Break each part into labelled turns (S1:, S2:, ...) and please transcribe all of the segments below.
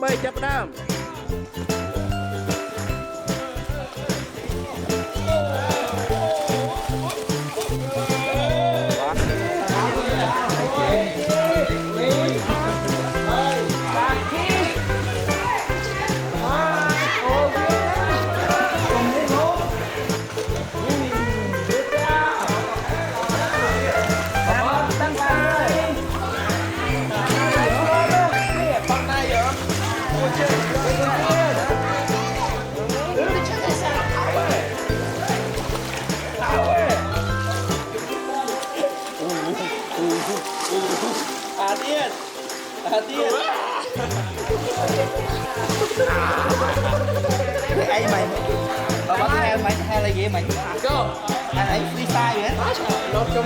S1: 3ចាប់ផ្ដើម
S2: Anh mày bà bắt theo mày hay là gì mày go anh ấy freestyle vậy lột trong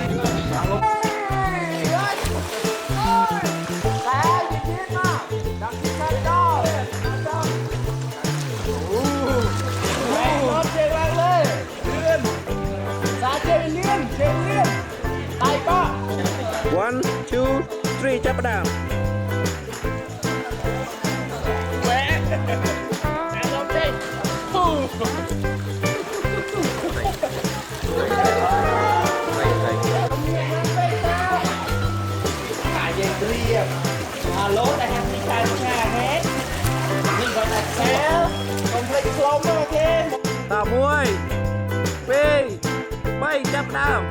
S1: One, two, threeចាប់ផ្ដើម
S2: Alo, đại hàng đi khai trà hết. Mình gọi là xe, không lấy lông đâu ok.
S1: ត1 2 3ចាប់ផ្ដើម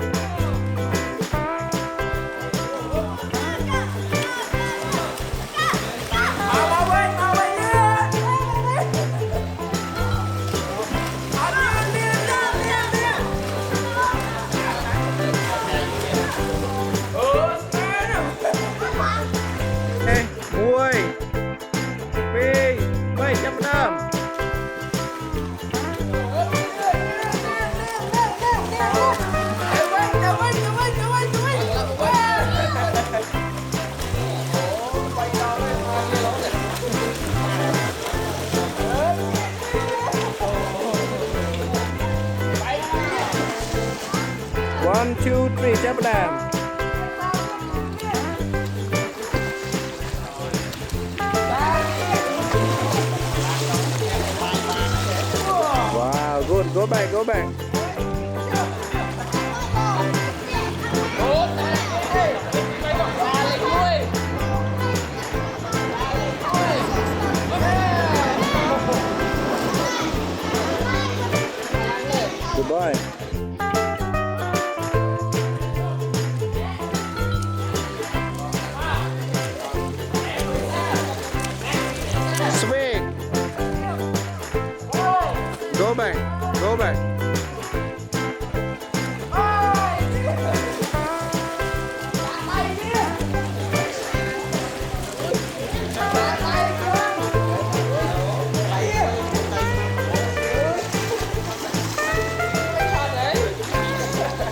S1: One, two, threeចាប់ផ្ដើម Wow, good. Go back, go back. Goodbye. Swing. Go back. Go back.